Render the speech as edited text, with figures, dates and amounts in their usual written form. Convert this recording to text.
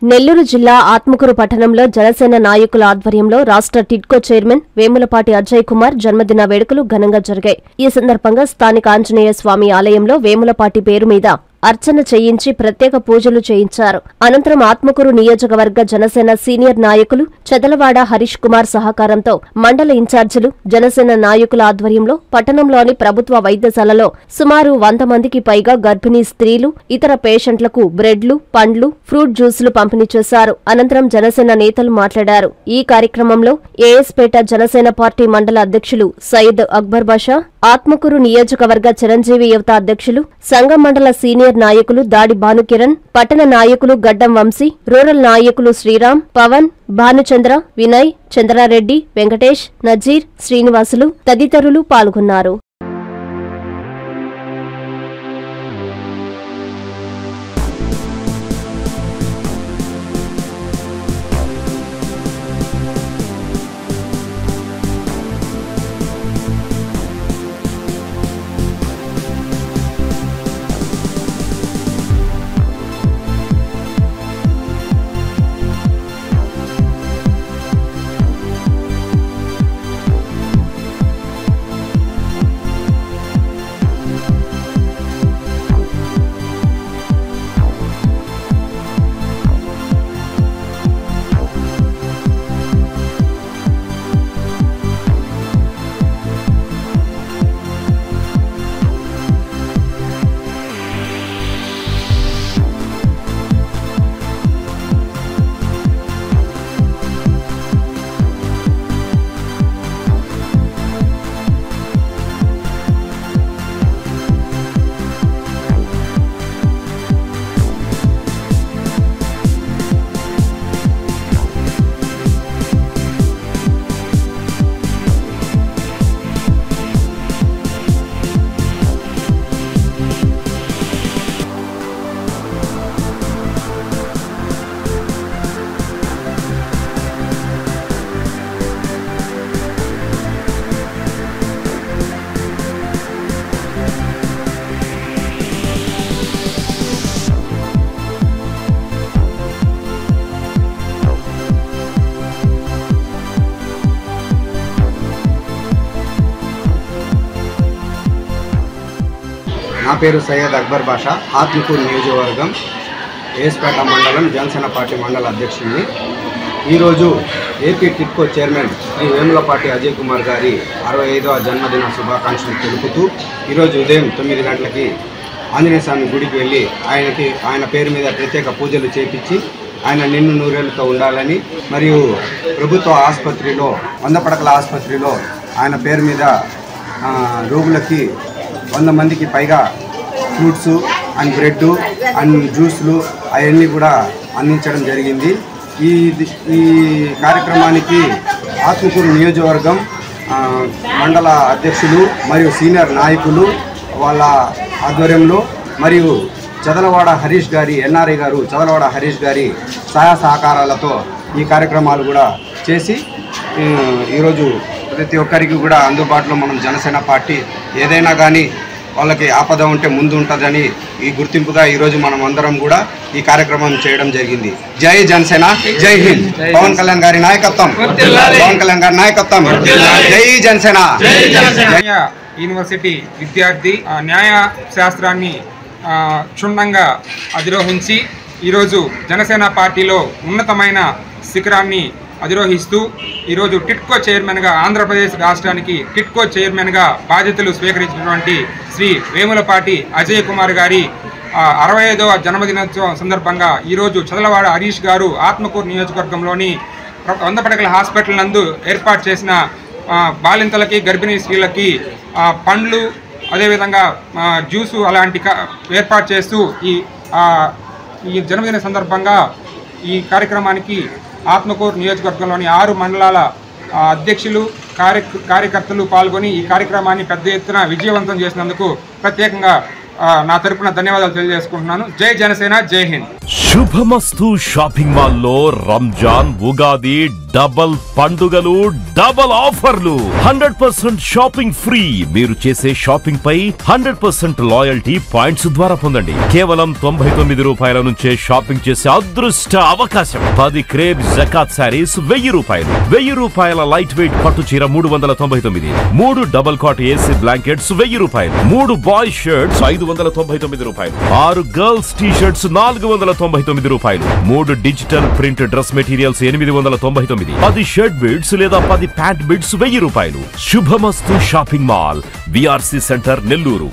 నెల్లూరు జిల్లా ఆత్మకూరు పట్టణంలో జనసేన నాయకుల ఆధ్వర్యంలో రాష్ట్ర టిడ్కో చైర్మన్ వేములపాటి అజయ్ కుమార్ జన్మదిన వేడుకలు ఘనంగా జరిగాయి. ఈ సందర్భంగా స్థానిక ఆంజనేయ స్వామి ఆలయంలో వేములపాటి పేరు మీద అర్చన చేయించి ప్రత్యేక పూజలు చేయించారు. అనంతరం ఆత్మకూరు నియోజకవర్గ జనసేన సీనియర్ నాయకులు చదలవాడ హరీష్ కుమార్ సహకారంతో మండల ఇన్ఛార్జీలు జనసేన నాయకుల ఆధ్వర్యంలో పట్టణంలోని ప్రభుత్వ వైద్యశాలలో సుమారు 100 మందికి పైగా గర్భిణీ స్త్రీలు, ఇతర పేషెంట్లకు బ్రెడ్లు, పండ్లు, ఫ్రూట్ జ్యూసులు పంపిణీ చేశారు. అనంతరం జనసేన నేతలు మాట్లాడారు. ఈ కార్యక్రమంలో ఏఎస్పేట జనసేన పార్టీ మండల అధ్యక్షులు సయ్యద్ అక్బర్ బాషా, ఆత్మకూరు నియోజకవర్గ చిరంజీవి యువత అధ్యక్షులు, సంఘం మండల సీనియర్ నాయకులు దాడి భానుకిరణ్, పట్టణ నాయకులు గడ్డం వంశీ, రూరల్ నాయకులు శ్రీరామ్, పవన్, భానుచంద్ర, వినయ్, చంద్రారెడ్డి, వెంకటేష్, నజీర్, శ్రీనివాసులు తదితరులు పాల్గొన్నారు. నా పేరు సయ్యద్ అక్బర్ బాషా, ఆత్మకూరు నియోజకవర్గం ఏఎస్పేట మండలం జనసేన పార్టీ మండల అధ్యక్షుడిని. ఈరోజు ఏపీ టిడ్కో చైర్మన్ శ్రీ వేములపాటి అజయ్ కుమార్ గారి 65వ జన్మదిన శుభాకాంక్షలు తెలుపుతూ ఈరోజు ఉదయం 9 గంటలకి ఆంజనేయ స్వామి గుడికి వెళ్ళి ఆయన పేరు మీద ప్రత్యేక పూజలు చేపించి ఆయన నిన్ను నూరేళ్లతో ఉండాలని, మరియు ప్రభుత్వ ఆసుపత్రిలో 100 పడకల ఆసుపత్రిలో ఆయన పేరు మీద రోగులకి 100 మందికి పైగా ఫ్రూట్స్ అండ్ బ్రెడ్ అండ్ జ్యూస్లు అవన్నీ కూడా అందించడం జరిగింది. ఈ కార్యక్రమానికి ఆత్మకూరు నియోజకవర్గం మండల అధ్యక్షులు మరియు సీనియర్ నాయకులు వాళ్ళ ఆధ్వర్యంలో, మరియు చదలవాడ హరీష్ గారి ఎన్ఆర్ఐ గారు చదలవాడ హరీష్ గారి సహాయ సహకారాలతో ఈ కార్యక్రమాలు కూడా చేసి ఈరోజు ప్రతి ఒక్కరికి కూడా అందుబాటులో మనం జనసేన పార్టీ ఏదైనా కానీ వాళ్ళకి ఆపద ఉంటే ముందు ఉంటుందని ఈ గుర్తింపుగా ఈరోజు మనం అందరం కూడా ఈ కార్యక్రమం చేయడం జరిగింది. జై జనసేన, జై హింద్. పవన్ కళ్యాణ్ గారి నాయకత్వం, పవన్ కళ్యాణ్ గారి నాయకత్వం, జై జనసేన. యూనివర్సిటీ విద్యార్థి న్యాయ శాస్త్రాన్ని క్షుణ్ణంగా అధిరోహించి ఈరోజు జనసేన పార్టీలో ఉన్నతమైన శిఖరాన్ని అధిరోహిస్తూ ఈరోజు టిడ్కో చైర్మన్గా ఆంధ్రప్రదేశ్ రాష్ట్రానికి టిడ్కో చైర్మన్గా బాధ్యతలు స్వీకరించినటువంటి శ్రీ వేములపాటి అజయ్ కుమార్ గారి 65వ జన్మదినోత్సవం సందర్భంగా ఈరోజు చదలవాడ హరీష్ గారు ఆత్మకూరు నియోజకవర్గంలోని 100 పడకల హాస్పిటల్ నందు ఏర్పాటు చేసిన బాలింతలకి, గర్భిణీ స్త్రీలకి పండ్లు, అదేవిధంగా జ్యూసు అలాంటి ఏర్పాటు చేస్తూ ఈ జన్మదిన సందర్భంగా ఈ కార్యక్రమానికి ఆత్మకూరు నియోజకవర్గంలోని 6 మండలాల అధ్యక్షులు, కార్యకర్తలు పాల్గొని ఈ కార్యక్రమాన్ని పెద్ద ఎత్తున విజయవంతం చేసినందుకు ప్రత్యేకంగా నా తరపున ధన్యవాదాలు తెలియజేసుకుంటున్నాను. జై జనసేన, జై హింద్. శుభమస్తు షాపింగ్ మాల్ లో రంజాన్ ఉగాది డబల్ పండుగలు డబల్ ఆఫర్లు 100% షాపింగ్ ఫ్రీ. మీరు చేసే షాపింగ్ పై 100% లాయల్టీ పాయింట్స్ ద్వారా పొందండి. కేవలం 99 రూపాయల నుంచే షాపింగ్ చేసే అదృష్ట అవకాశం. 10 క్రేప్ జకాత్ శారీస్ 1000 రూపాయలు, 1000 రూపాయల లైట్ వెయిట్ పట్టు చీర 399, 3 డబుల్ కాట్ ఏసీ బ్లాంకెట్స్ 1000 రూపాయలు, 3 బాయ్ షర్ట్స్ 599 రూపాయలు, 6 గర్ల్స్ టీ షర్ట్స్ 499 రూపాయలు, 3 digital print dress materials 899, 10 shirt bids లేదా 10 ప్యాంట్ బిడ్స్ 1000 రూపాయలు. శుభమస్తు shopping mall, VRC centre, Nellore.